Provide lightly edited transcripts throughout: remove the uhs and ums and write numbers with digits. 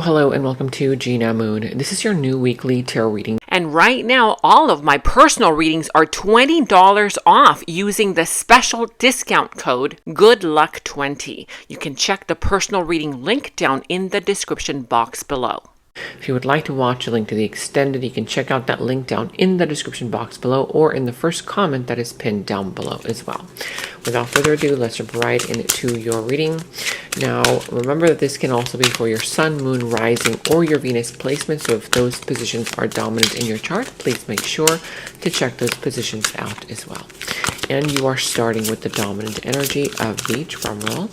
Hello and welcome to Gena Moon. This is your new weekly tarot reading. And right now, all of my personal readings are $20 off using the special discount code GOODLUCK20. You can check the personal reading link down in the description box below. If you would like to watch a link to the extended, you can check out that link down in the description box below or in the first comment that is pinned down below as well. Without further ado, let's jump right into your reading. Now, remember that this can also be for your sun, moon, rising, or your Venus placement. So if those positions are dominant in your chart, please make sure to check those positions out as well. And you are starting with the dominant energy of the drum roll.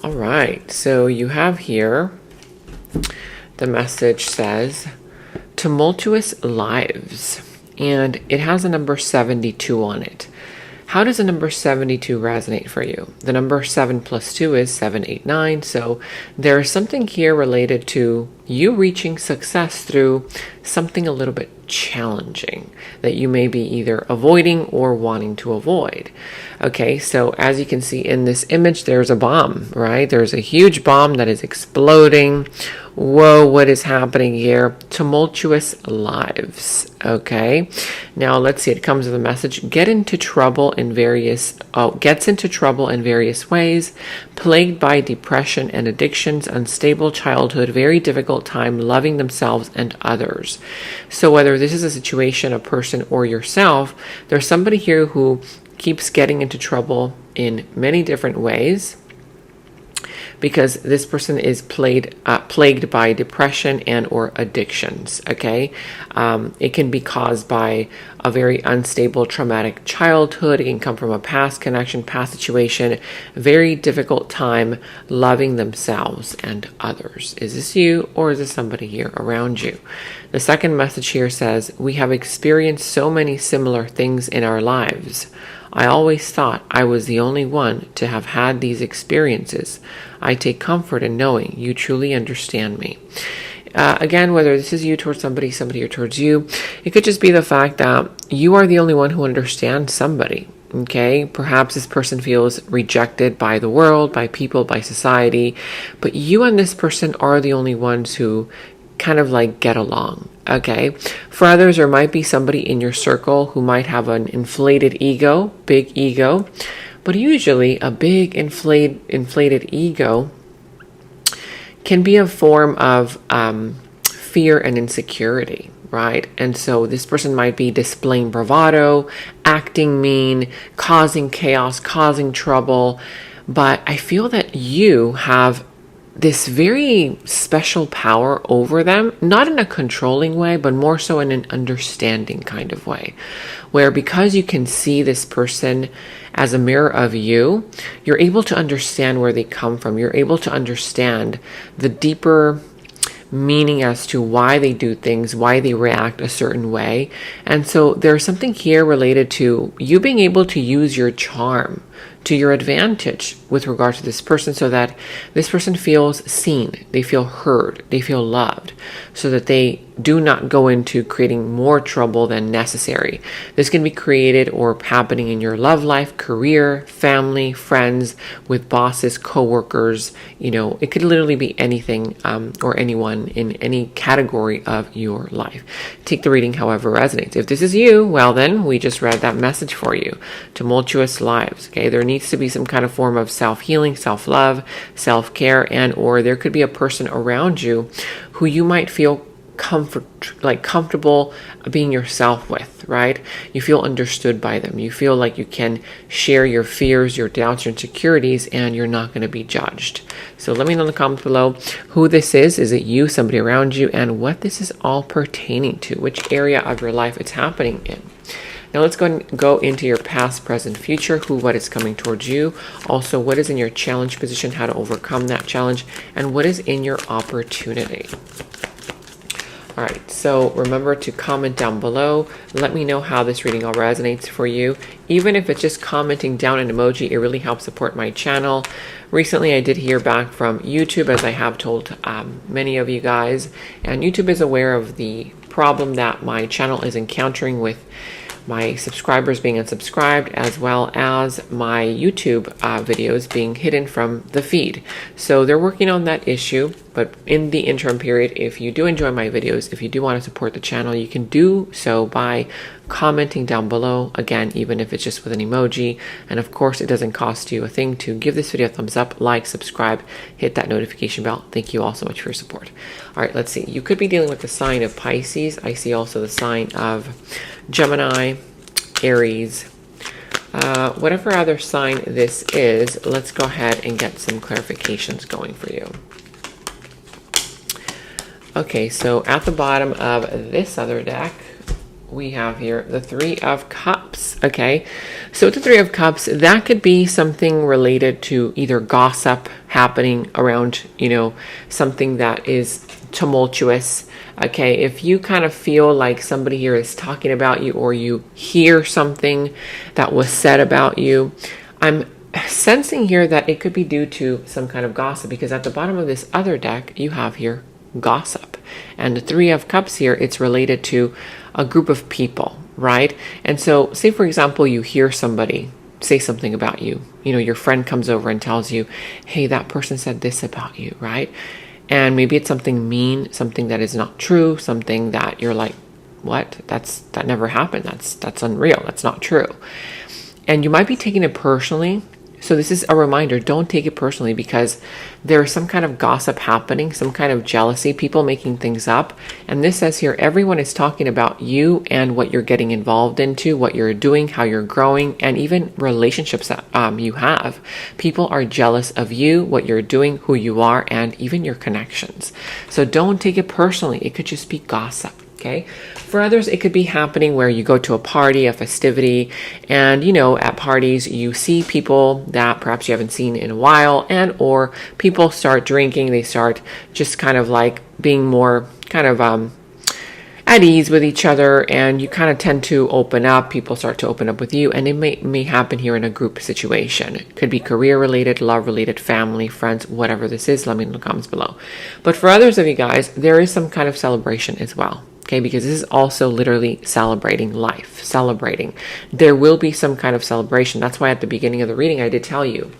All right, so you have here, the message says, tumultuous lives, and it has a number 72 on it. How does the number 72 resonate for you? The number 7 plus 2 is 789, so there's something here related to you reaching success through something a little bit challenging that you may be either avoiding or wanting to avoid. Okay, so as you can see in this image, there's a bomb, right? There's a huge bomb that is exploding. Whoa, what is happening here? Tumultuous lives. Okay, now let's see. It comes with a message: gets into trouble in various ways, plagued by depression and addictions, unstable childhood, very difficult time loving themselves and others. So whether this is a situation, a person, or yourself, there's somebody here who keeps getting into trouble in many different ways, because this person is plagued by depression and or addictions. Okay, it can be caused by a very unstable traumatic childhood. It can come from a past connection, past situation, very difficult time loving themselves and others. Is this you, or is this somebody here around you? The second message here says, we have experienced so many similar things in our lives. I always thought I was the only one to have had these experiences. I take comfort in knowing you truly understand me. Again, whether this is you towards somebody, somebody or towards you, it could just be the fact that you are the only one who understands somebody. Okay, perhaps this person feels rejected by the world, by people, by society, but you and this person are the only ones who kind of like get along. Okay, for others, there might be somebody in your circle who might have an inflated ego, big ego, but usually a big inflated ego can be a form of fear and insecurity, right? And so this person might be displaying bravado, acting mean, causing chaos, causing trouble, but I feel that you have this very special power over them, not in a controlling way, but more so in an understanding kind of way, where because you can see this person as a mirror of you, you're able to understand where they come from. You're able to understand the deeper meaning as to why they do things, why they react a certain way. And so there's something here related to you being able to use your charm to your advantage with regard to this person, so that this person feels seen, they feel heard, they feel loved, so that they do not go into creating more trouble than necessary. This can be created or happening in your love life, career, family, friends, with bosses, co-workers. You know, it could literally be anything or anyone in any category of your life. Take the reading however resonates. If this is you, well then, we just read that message for you. Tumultuous lives. Okay, there needs to be some kind of form of self-healing, self-love, self-care, and or there could be a person around you who you might feel comfortable being yourself with, right? You feel understood by them. You feel like you can share your fears, your doubts, your insecurities, and you're not going to be judged. So let me know in the comments below who this is. Is it you, somebody around you, and what this is all pertaining to, which area of your life it's happening in. Now let's go into your past, present, future, what is coming towards you. Also, what is in your challenge position, how to overcome that challenge, and what is in your opportunity. All right, so remember to comment down below. Let me know how this reading all resonates for you. Even if it's just commenting down an emoji, it really helps support my channel. Recently, I did hear back from YouTube, as I have told many of you guys, and YouTube is aware of the problem that my channel is encountering with my subscribers being unsubscribed, as well as my YouTube videos being hidden from the feed. So they're working on that issue. But in the interim period, if you do enjoy my videos, if you do want to support the channel, you can do so by commenting down below. Again, even if it's just with an emoji. And of course, it doesn't cost you a thing to give this video a thumbs up, like, subscribe, hit that notification bell. Thank you all so much for your support. All right, let's see. You could be dealing with the sign of Pisces. I see also the sign of Gemini, Aries, whatever other sign this is. Let's go ahead and get some clarifications going for you. Okay, so at the bottom of this other deck, we have here the Three of Cups. Okay, so with the Three of Cups, that could be something related to either gossip happening around, you know, something that is tumultuous. Okay, if you kind of feel like somebody here is talking about you, or you hear something that was said about you, I'm sensing here that it could be due to some kind of gossip, because at the bottom of this other deck, you have here gossip. And the Three of Cups here, it's related to a group of people, right? And so say, for example, you hear somebody say something about you. You know, your friend comes over and tells you, hey, that person said this about you, right? And maybe it's something mean, something that is not true, something that you're like, what? That never happened. That's unreal. That's not true. And you might be taking it personally. So this is a reminder, don't take it personally, because there's some kind of gossip happening, some kind of jealousy, people making things up. And this says here, everyone is talking about you and what you're getting involved into, what you're doing, how you're growing, and even relationships that you have. People are jealous of you, what you're doing, who you are, and even your connections. So don't take it personally. It could just be gossip. Okay. For others, it could be happening where you go to a party, a festivity, and, you know, at parties, you see people that perhaps you haven't seen in a while, and or people start drinking, they start just kind of like being more kind of at ease with each other, and you kind of tend to open up. People start to open up with you, and it may happen here in a group situation. It could be career related, love related, family, friends, whatever this is. Let me know in the comments below. But for others of you guys, there is some kind of celebration as well. Okay, because this is also literally celebrating life, celebrating. There will be some kind of celebration. That's why at the beginning of the reading, I did tell you,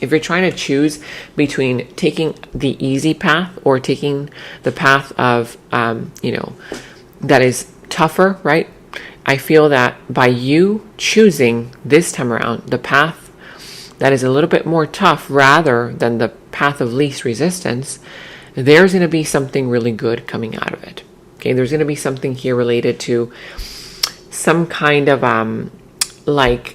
if you're trying to choose between taking the easy path or taking the path of, you know, that is tougher, right? I feel that by you choosing this time around the path that is a little bit more tough rather than the path of least resistance, there's going to be something really good coming out of it. Okay, there's going to be something here related to some kind of like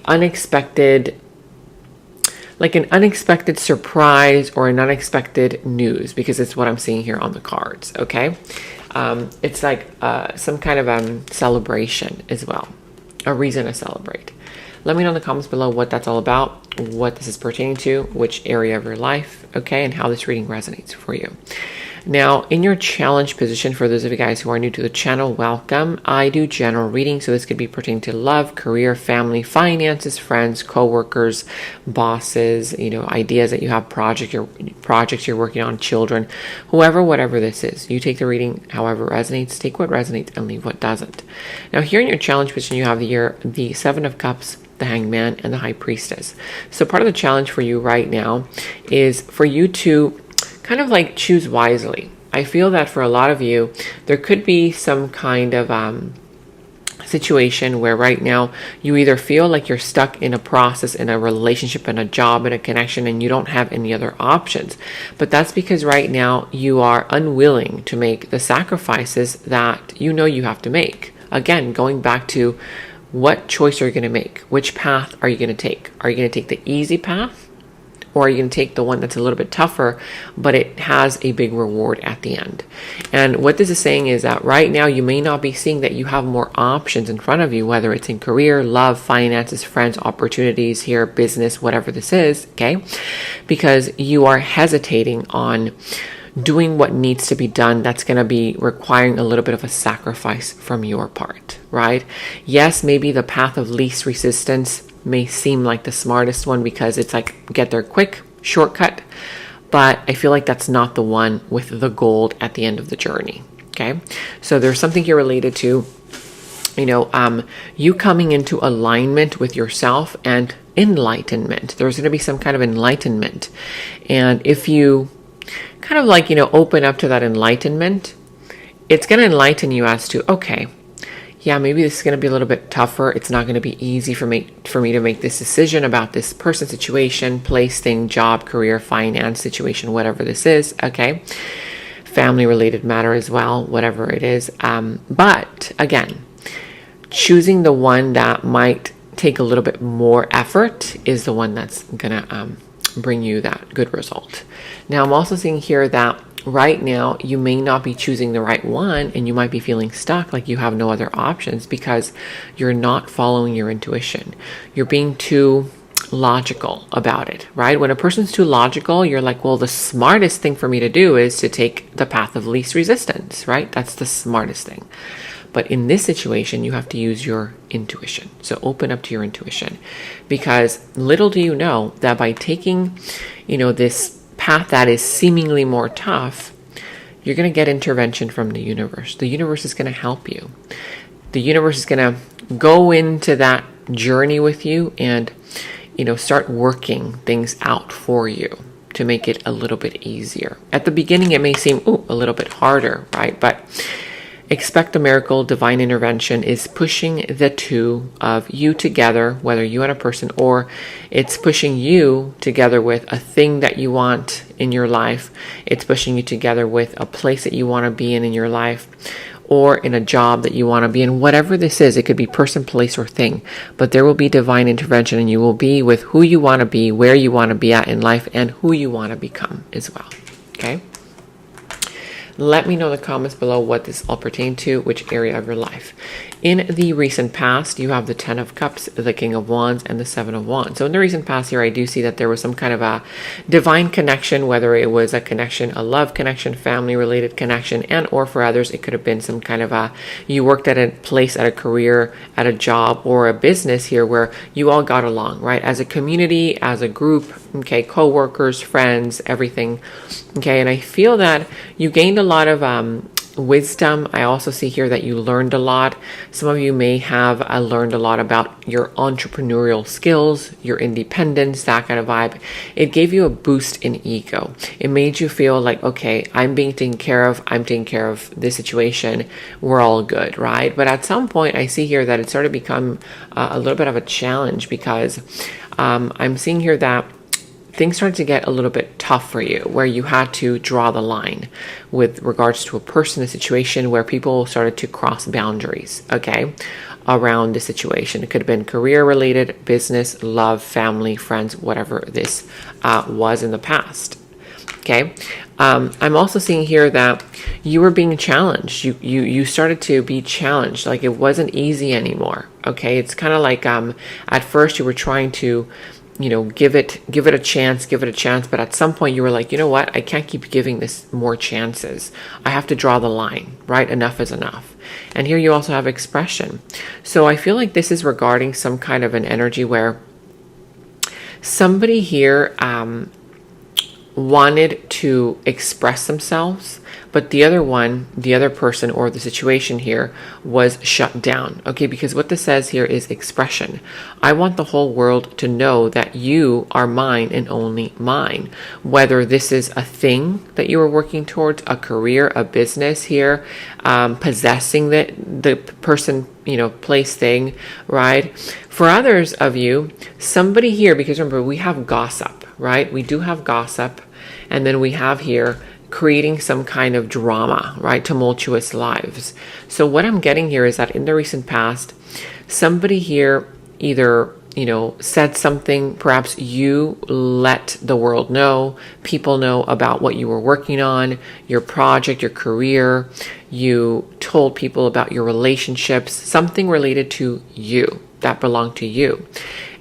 an unexpected surprise or an unexpected news, because it's what I'm seeing here on the cards. Okay, it's like some kind of celebration as well, a reason to celebrate. Let me know in the comments below what that's all about, what this is pertaining to, which area of your life, okay, and how this reading resonates for you. Now, in your challenge position, for those of you guys who are new to the channel, welcome. I do general reading, so this could be pertaining to love, career, family, finances, friends, co-workers, bosses, you know, ideas that you have, projects you're working on, children, whoever, whatever this is. You take the reading however it resonates, take what resonates and leave what doesn't. Now, here in your challenge position, you have the Seven of Cups, the Hangman, and the High Priestess. So part of the challenge for you right now is for you to kind of like choose wisely. I feel that for a lot of you, there could be some kind of situation where right now you either feel like you're stuck in a process, in a relationship, in a job, in a connection, and you don't have any other options. But that's because right now you are unwilling to make the sacrifices that you know you have to make. Again, going back to what choice are you going to make? Which path are you going to take? Are you going to take the easy path? Or are you going to take the one that's a little bit tougher, but it has a big reward at the end? And what this is saying is that right now you may not be seeing that you have more options in front of you, whether it's in career, love, finances, friends, opportunities here, business, whatever this is, okay? Because you are hesitating on doing what needs to be done. That's going to be requiring a little bit of a sacrifice from your part, right? Yes, maybe the path of least resistance may seem like the smartest one because it's like get there quick, shortcut, but I feel like that's not the one with the gold at the end of the journey. Okay, so there's something here related to you coming into alignment with yourself and enlightenment. There's going to be some kind of enlightenment. And if you kind of like, open up to that enlightenment, it's going to enlighten you as to, okay, yeah, maybe this is going to be a little bit tougher. It's not going to be easy for me to make this decision about this person, situation, place, thing, job, career, finance, situation, whatever this is. Okay. Family related matter as well, whatever it is. But again, choosing the one that might take a little bit more effort is the one that's going to bring you that good result. Now, I'm also seeing here that right now you may not be choosing the right one, and you might be feeling stuck, like you have no other options because you're not following your intuition. You're being too logical about it, right? When a person's too logical, you're like, well, the smartest thing for me to do is to take the path of least resistance, right? That's the smartest thing. But in this situation, you have to use your intuition. So open up to your intuition, because little do you know that by taking, this path that is seemingly more tough, you're going to get intervention from the universe. The universe is going to help you. The universe is going to go into that journey with you and, start working things out for you to make it a little bit easier. At the beginning, it may seem a little bit harder, right? But expect a miracle. Divine intervention is pushing the two of you together, whether you and a person, or it's pushing you together with a thing that you want in your life. It's pushing you together with a place that you want to be in your life, or in a job that you want to be in. Whatever this is, it could be person, place, or thing, but there will be divine intervention, and you will be with who you want to be, where you want to be at in life, and who you want to become as well. Okay? Let me know in the comments below what this all pertains to, which area of your life. In the recent past, you have the 10 of Cups, the King of Wands, and the 7 of Wands. So in the recent past here, I do see that there was some kind of a divine connection, whether it was a connection, a love connection, family-related connection, and or for others, it could have been some kind of you worked at a place, at a career, at a job, or a business here where you all got along, right? As a community, as a group, okay, co-workers, friends, everything. Okay, and I feel that you gained a lot of wisdom. I also see here that you learned a lot. Some of you may have learned a lot about your entrepreneurial skills, your independence, that kind of vibe. It gave you a boost in ego. It made you feel like, okay, I'm being taken care of. I'm taking care of this situation. We're all good, right? But at some point, I see here that it started to become a little bit of a challenge, because I'm seeing here that things started to get a little bit tough for you, where you had to draw the line with regards to a person, a situation where people started to cross boundaries, okay, around the situation. It could have been career related, business, love, family, friends, whatever this was in the past. Okay. I'm also seeing here that you were being challenged. You started to be challenged. Like it wasn't easy anymore. Okay. It's kind of like, at first you were trying to, give it a chance, but at some point you were like, you know what, I can't keep giving this more chances. I have to draw the line, right? Enough is enough. And here you also have expression. So I feel like this is regarding some kind of an energy where somebody here wanted to express themselves, but the other person or the situation here was shut down. Okay, because what this says here is expression. I want the whole world to know that you are mine and only mine. Whether this is a thing that you are working towards, a career, a business here, possessing the person, place, thing, right? For others of you, somebody here, because remember, we have gossip, right? We do have gossip. And then we have here creating some kind of drama, right? Tumultuous lives. So what I'm getting here is that in the recent past, somebody here either, said something, perhaps you let the world know, people know about what you were working on, your project, your career, you told people about your relationships, something related to you that belonged to you.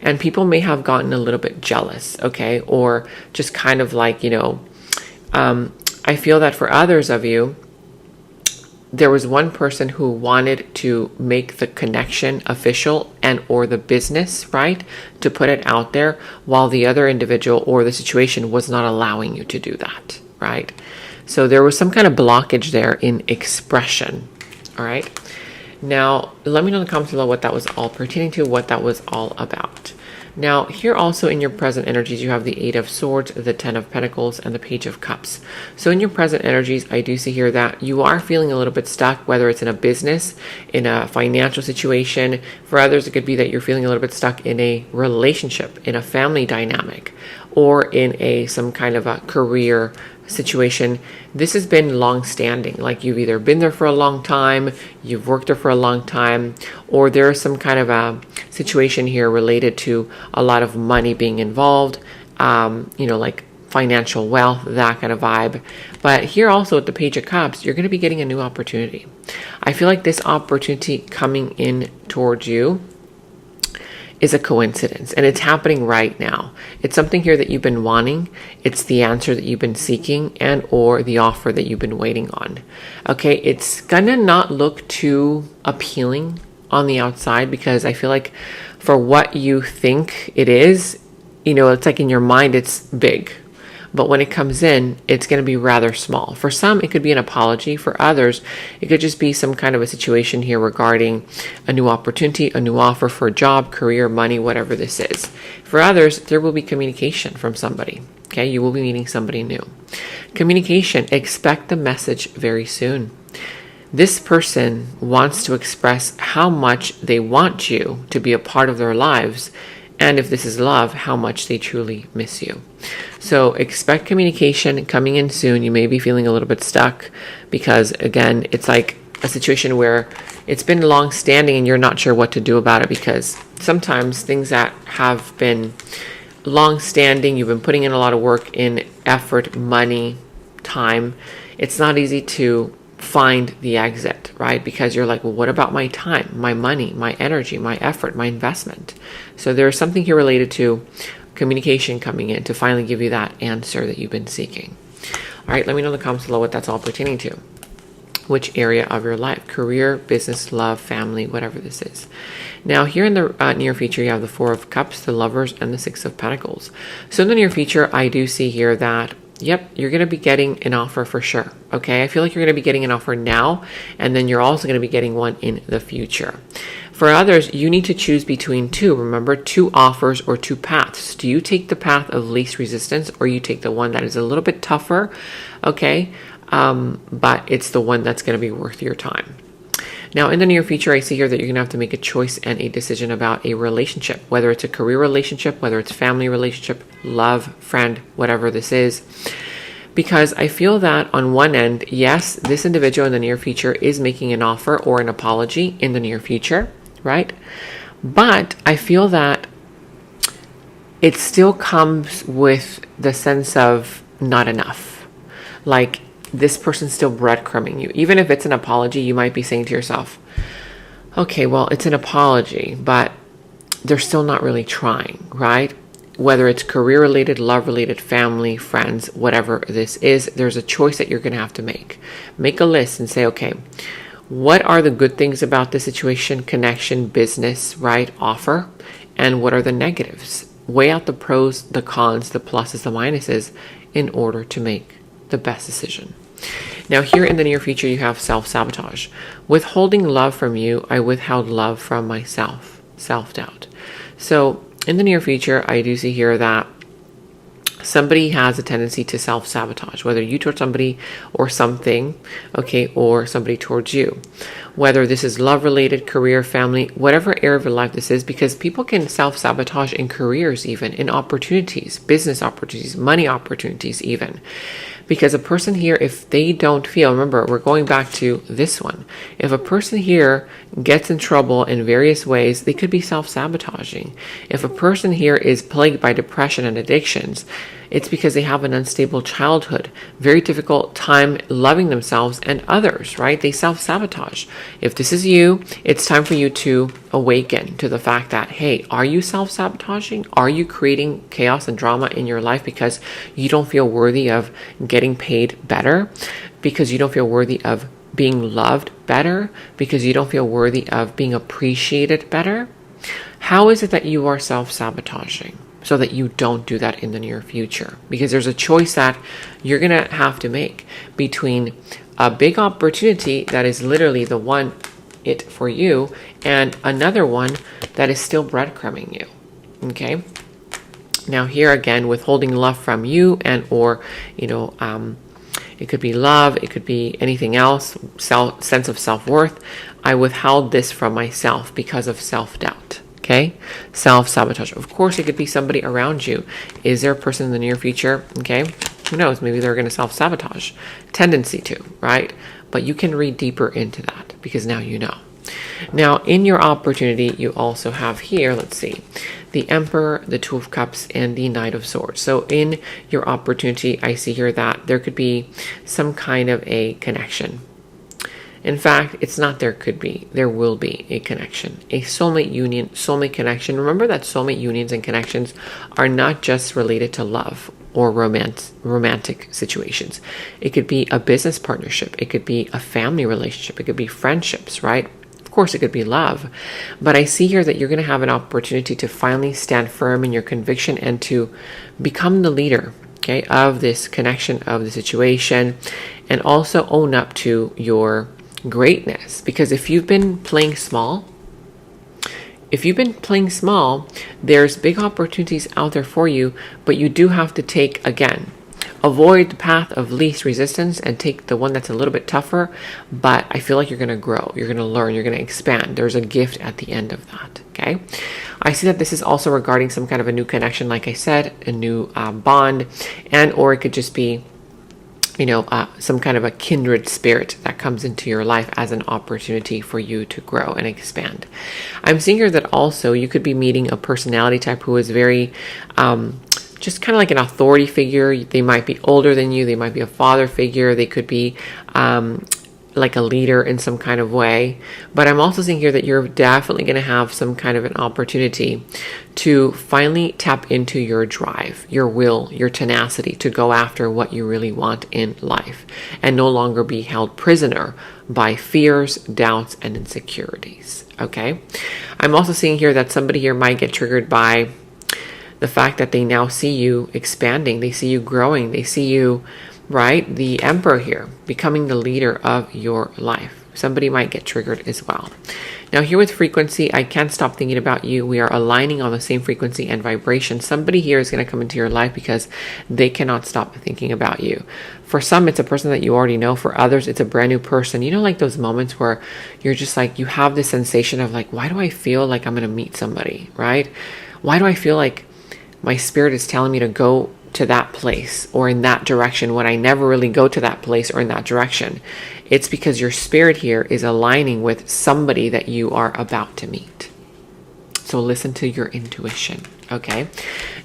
And people may have gotten a little bit jealous, okay? Or just kind of like, I feel that for others of you, there was one person who wanted to make the connection official and or the business, right? To put it out there, while the other individual or the situation was not allowing you to do that, right? So there was some kind of blockage there in expression, all right? Now, let me know in the comments below what that was all pertaining to, what that was all about. Now, here also in your present energies, you have the Eight of Swords, the Ten of Pentacles, and the Page of Cups. So in your present energies, I do see here that you are feeling a little bit stuck, whether it's in a business, in a financial situation. For others, it could be that you're feeling a little bit stuck in a relationship, in a family dynamic, or in some kind of a career situation. This has been long standing, like you've either been there for a long time, you've worked there for a long time, or there's some kind of a situation here related to a lot of money being involved, like financial wealth, that kind of vibe. But here also with the Page of Cups, you're going to be getting a new opportunity. I feel like this opportunity coming in towards you is a coincidence, and it's happening right now. It's something here that you've been wanting. It's the answer that you've been seeking, and or the offer that you've been waiting on. Okay, it's gonna not look too appealing on the outside, because I feel like for what you think it is, it's like in your mind it's big, but when it comes in, it's going to be rather small. For some, it could be an apology. For others, it could just be some kind of a situation here regarding a new opportunity, a new offer for a job, career, money, whatever this is. For others, there will be communication from somebody. Okay, you will be meeting somebody new. Communication, expect the message very soon. This person wants to express how much they want you to be a part of their lives, and if this is love, how much they truly miss you. So expect communication coming in soon. You may be feeling a little bit stuck because, again, it's like a situation where it's been long standing and you're not sure what to do about it, because sometimes things that have been long standing, you've been putting in a lot of work, in effort, money, time, it's not easy to find the exit, right? Because you're like, well, what about my time, my money, my energy, my effort, my investment? So there's something here related to communication coming in to finally give you that answer that you've been seeking. All right, let me know in the comments below what that's all pertaining to. Which area of your life, career, business, love, family, whatever this is. Now here in the near future, you have the Four of Cups, the Lovers, and the Six of Pentacles. So in the near future, I do see here that yep, you're going to be getting an offer for sure. Okay, I feel like you're going to be getting an offer now, and then you're also going to be getting one in the future. For others, you need to choose between two. Remember, two offers or two paths. Do you take the path of least resistance, or you take the one that is a little bit tougher? Okay, but it's the one that's going to be worth your time. Now, in the near future, I see here that you're going to have to make a choice and a decision about a relationship, whether it's a career relationship, whether it's family relationship, love, friend, whatever this is. Because I feel that on one end, yes, this individual in the near future is making an offer or an apology in the near future, right? But I feel that it still comes with the sense of not enough. Like, this person's still breadcrumbing you. Even if it's an apology, you might be saying to yourself, okay, well, it's an apology, but they're still not really trying, right? Whether it's career related, love related, family, friends, whatever this is, there's a choice that you're going to have to make. Make a list and say, okay, what are the good things about this situation, connection, business, right, offer? And what are the negatives? Weigh out the pros, the cons, the pluses, the minuses in order to make the best decision. Now here in the near future, you have self-sabotage. Withholding love from you, I withheld love from myself. Self-doubt. So in the near future, I do see here that somebody has a tendency to self-sabotage, whether you towards somebody or something, okay, or somebody towards you. Whether this is love-related, career, family, whatever area of your life this is, because people can self-sabotage in careers even, in opportunities, business opportunities, money opportunities even. Because a person here, if they don't feel, remember, we're going back to this one. If a person here gets in trouble in various ways, they could be self-sabotaging. If a person here is plagued by depression and addictions, it's because they have an unstable childhood, very difficult time loving themselves and others, right? They self-sabotage. If this is you, it's time for you to awaken to the fact that, hey, are you self-sabotaging? Are you creating chaos and drama in your life because you don't feel worthy of getting paid better? Because you don't feel worthy of being loved better? Because you don't feel worthy of being appreciated better? How is it that you are self-sabotaging? So that you don't do that in the near future. Because there's a choice that you're going to have to make between a big opportunity that is literally the one it for you, and another one that is still breadcrumbing you. Okay. Now here again, withholding love from you, and or it could be love, it could be anything else, sense of self-worth. I withheld this from myself because of self-doubt. Okay, self-sabotage. Of course, it could be somebody around you. Is there a person in the near future? Okay, who knows? Maybe they're going to self-sabotage. Tendency to, right? But you can read deeper into that because now you know. Now, in your opportunity, you also have here, let's see, the Emperor, the Two of Cups, and the Knight of Swords. So in your opportunity, I see here that there could be some kind of a connection. In fact, it's not there could be, there will be a connection, a soulmate union, soulmate connection. Remember that soulmate unions and connections are not just related to love or romantic situations. It could be a business partnership. It could be a family relationship. It could be friendships, right? Of course, it could be love. But I see here that you're going to have an opportunity to finally stand firm in your conviction and to become the leader, okay, of this connection, of the situation, and also own up to your greatness. Because if you've been playing small, there's big opportunities out there for you, but you do have to take, again, avoid the path of least resistance and take the one that's a little bit tougher. But I feel like you're going to grow, you're going to learn, you're going to expand. There's a gift at the end of that. Okay. I see that this is also regarding some kind of a new connection, like I said, a new bond, and or it could just be some kind of a kindred spirit that comes into your life as an opportunity for you to grow and expand. I'm seeing here that also you could be meeting a personality type who is very, just kind of like an authority figure. They might be older than you. They might be a father figure. They could be, like a leader in some kind of way. But I'm also seeing here that you're definitely going to have some kind of an opportunity to finally tap into your drive, your will, your tenacity to go after what you really want in life and no longer be held prisoner by fears, doubts, and insecurities. Okay. I'm also seeing here that somebody here might get triggered by the fact that they now see you expanding. They see you growing. They see you, right? The Emperor here, becoming the leader of your life. Somebody might get triggered as well. Now here with frequency, I can't stop thinking about you. We are aligning on the same frequency and vibration. Somebody here is going to come into your life because they cannot stop thinking about you. For some, it's a person that you already know. For others, it's a brand new person. Like those moments where you're just like, you have this sensation of like, why do I feel like I'm going to meet somebody, right? Why do I feel like my spirit is telling me to go to that place or in that direction when I never really go to that place or in that direction? It's because your spirit here is aligning with somebody that you are about to meet. So listen to your intuition. Okay.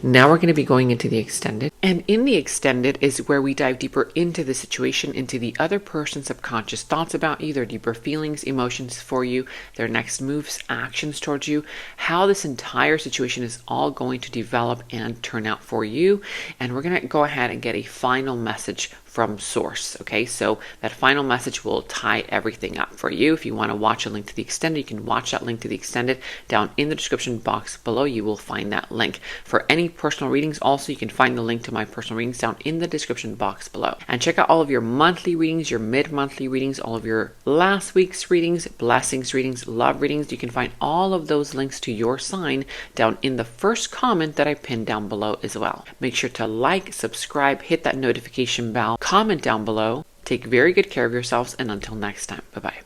Now we're going to be going into the extended. And in the extended is where we dive deeper into the situation, into the other person's subconscious thoughts about you, their deeper feelings, emotions for you, their next moves, actions towards you, how this entire situation is all going to develop and turn out for you. And we're going to go ahead and get a final message from source. Okay, so that final message will tie everything up for you. If you want to watch a link to the extended, you can watch that link to the extended down in the description box below. You will find that link. For any personal readings, also you can find the link to my personal readings down in the description box below. And check out all of your monthly readings, your mid-monthly readings, all of your last week's readings, blessings readings, love readings. You can find all of those links to your sign down in the first comment that I pinned down below as well. Make sure to like, subscribe, hit that notification bell, comment down below. Take very good care of yourselves, and until next time, bye-bye.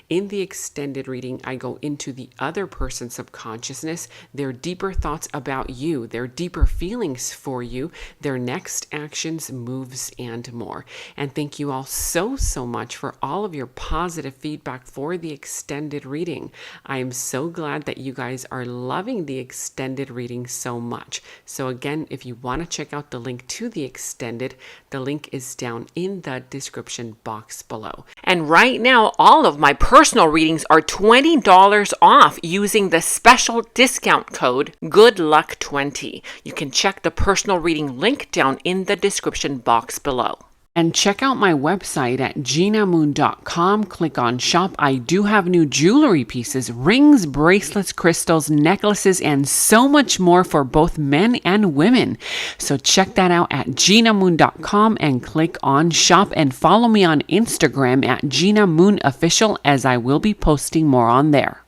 In the extended reading, I go into the other person's subconsciousness, their deeper thoughts about you, their deeper feelings for you, their next actions, moves, and more. And thank you all so much for all of your positive feedback for the extended reading. I am so glad that you guys are loving the extended reading so much. So again, if you want to check out the link to the extended, the link is down in the description box below. And right now, all of my personal readings are $20 off using the special discount code GOODLUCK20. You can check the personal reading link down in the description box below. And check out my website at genamoon.com. Click on shop. I do have new jewelry pieces, rings, bracelets, crystals, necklaces, and so much more for both men and women. So check that out at genamoon.com and click on shop, and follow me on Instagram at Gena Moon Official, as I will be posting more on there.